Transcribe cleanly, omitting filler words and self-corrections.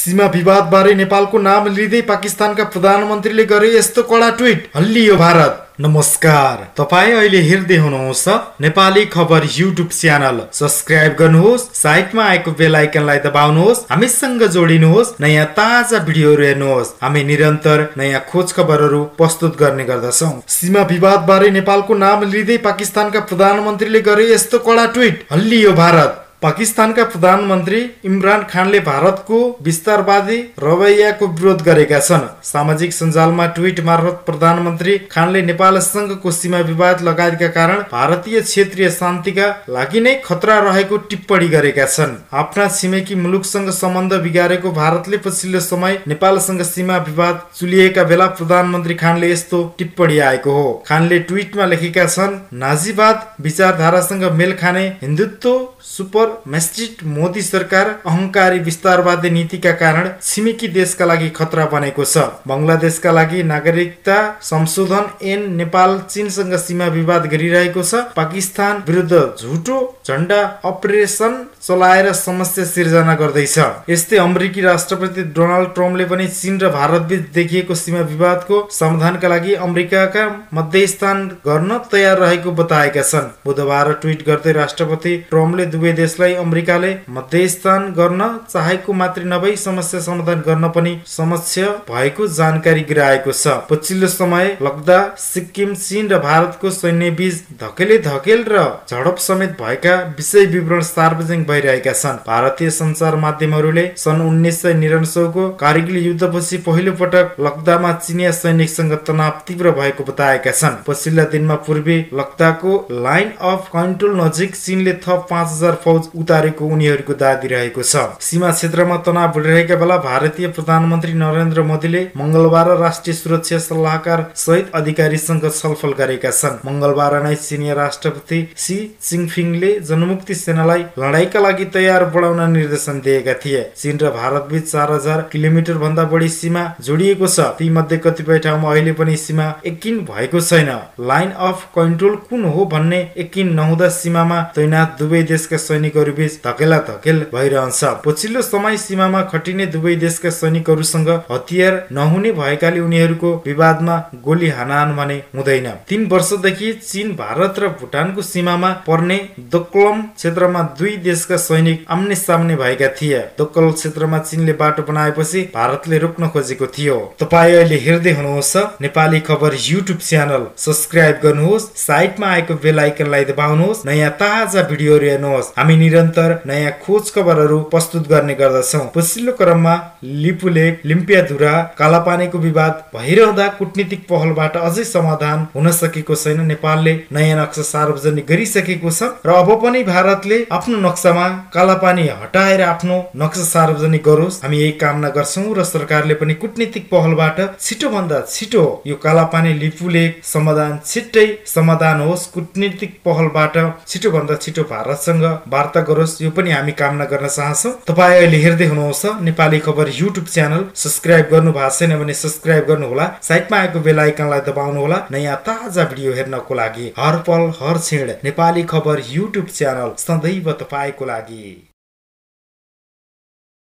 सीमा विवादबारे नेपालको नाम लिँदै पाकिस्तानका प्रधानमन्त्रीले गरे यस्तो कडा ट्विट, हल्लियो भारत। नमस्कार, तपाईँ अहिले हेर्दै हुनुहुन्छ नेपाली खबर युट्युब च्यानल। सब्स्क्राइब गर्नुहोस्, साइडमा आएको बेल आइकनलाई दबाउनुहोस्, हामीसँग जोडिनुहोस्, नयाँ ताजा भिडियोहरू हेर्नुहोस्। हामी निरन्तर नयाँ खोज खबरहरू प्रस्तुत गर्ने गर्दछौँ। सीमा विवादबारे नेपालको नाम लिँदै पाकिस्तानका प्रधानमन्त्रीले गरे यस्तो कडा ट्विट, हल्लियो भारत। पाकिस्तानका प्रधानमन्त्री इमरान खानले भारतको विस्तारवादी रवैयाको विरोध गरेका छन्। सामाजिक सञ्जालमा ट्विट मार्फत प्रधानमन्त्री खानले नेपालसँगको सीमा विवाद लगायतका कारण भारतीय क्षेत्रीय शान्तिका लागि नै खतरा रहेको टिप्पणी गरेका छन्। आफ्ना छिमेकी मुलुकसँग सम्बन्ध बिगारेको भारतले पछिल्लो समय नेपालसँग सीमा विवाद चुलिएका बेला प्रधानमन्त्री खानले यस्तो टिप्पणी आएको हो। खानले ट्विटमा लेखेका छन्, नाजीवाद विचारधारासँग मेल खाने हिन्दुत्व सुपर मेस्टिट मोदी सरकार अहंकारी विस्तारवादी नीतिका कारण छिमेकी देशका लागि खतरा बनेको छ। बंगलादेशका लागि नागरिकता संशोधन ऐन नेपाल चीनसँग सीमा विवाद गरिरहेको छ। पाकिस्तान विरुद्ध झुटो झण्डा अपरेसन चलाएर समस्या सिर्जना गर्दैछ। यस्तै अमेरिकी राष्ट्रपति डोनाल्ड ट्रम्पले पनि चीन र भारत बीच देखिएको सीमा विवादको समाधानका लागि अमेरिकाका मध्यस्थान गर्न तयार रहेको बताएका छन्। बुधबार ट्विट गर्दै राष्ट्रपति ट्रम्पले दुवै देशलाई अमेरिकाले मध्यस्थान गर्न चाहेको मात्रै नभई समस्या समाधान गर्न पनि समक्ष भएको जानकारी गराएको छ। पछिल्लो समय लग्दा सिक्किम चीन र भारतको सैन्य बीच धकेल र झडप समेत भएका विषय विवरण सार्वजनिक भइरहेका छन्। भारतीय सञ्चार माध्यमहरूले सन् 1999 को कारगिल युद्धपछि पहिलो पटक लग्दामा चिनिया सैनिकसँग तनाव तीव्र भएको बताएका छन्। पछिल्ला दिनमा पूर्वी लग्दाको लाइन अफ कन्ट्रोल नजिक चीनले थप 5000 फौज उतारेको उनीहरूको दाबी रहेको छ। सीमा क्षेत्रमा तनाव बढिरहेका बेला भारतीय प्रधानमन्त्री नरेन्द्र मोदीले मंगलबार राष्ट्रिय सुरक्षा सल्लाहकार सहित अधिकारीसँग छलफल गरेका छन्। मंगलबार नै चीनिया राष्ट्रपति सी जिनपिङले जनमुक्ति सेनालाई लडाईका लागि तयार बढाउन निर्देशन दिएका थिए। चीन र भारत बीच 4000 किलोमिटर भन्दा बढी सीमा जोडिएको छ। ती मध्ये कतिपय ठाउँमा अहिले पनि सीमा यकिन भएको छैन। लाइन अफ कन्ट्रोल कुन हो भन्ने यकिन नहुँदा सीमामा तैनात दुवै देशका सैनिकहरू बीच धकेल भइरहन्छ। पछिल्लो समय सीमामा खटिने दुवै देशका सैनिकहरूसँग हतियार नहुने भएकाले उनीहरूको विवादमा गोली हानाहान भने हुँदैन। 3 वर्षदेखि चीन भारत र भुटानको सीमामा पर्ने दोक्लम क्षेत्रमा दुई देशका सैनिक आम्ने सामने भएका थिए। दोक्कल क्षेत्रमा चीनले बाटो बनाएपछि भारतले रोक्न खोजेको थियो। तपाईँ अहिले हेर्दै हुनुहुन्छ नेपाली खबर युट्युब च्यानल। सब्स्क्राइब गर्नुहोस्, साइडमा आएको बेल आइकनलाई दबाउनुहोस्, नयाँ ताजा भिडियोहरू हेर्नुहोस्। हामी निरन्तर नयाँ खोज खबरहरू प्रस्तुत गर्ने गर्दछौँ। पछिल्लो क्रममा लिपुलेक लिम्पियाधुरा कालापानीको विवाद भइरहँदा कूटनीतिक पहलबाट अझै समाधान हुन सकेको छैन। नेपालले नयाँ नक्सा सार्वजनिक गरिसकेको छ र अब पनि भारतले आफ्नो नक्सामा कालापानी हटाएर आफ्नो नक्सा सार्वजनिक गरोस्, हामी यही कामना गर्छौं र सरकारले पनि कूटनीतिक पहलबाट छिटोभन्दा छिटो यो कालापानी लिपुलेक छिट्टै समाधान होस्। कूटनीतिक पहलबाट छिटोभन्दा छिटो भारतसँग वार्ता गरोस्, यो पनि हामी कामना गर्न चाहन्छौँ। तपाईँ अहिले हेर्दै हुनुहुन्छ नेपाली खबर युट्युब च्यानल। सब्स्क्राइब गर्नु भएको छैन भने सब्स्क्राइब गर्नुहोला, साइडमा आएको बेल आइकनलाई दबाउनुहोला नयाँ ताजा भिडियो हेर्नको लागि। हर पल हर क्षण नेपाली खबर युट्युब च्यानल सदैव तपाईँको लागि।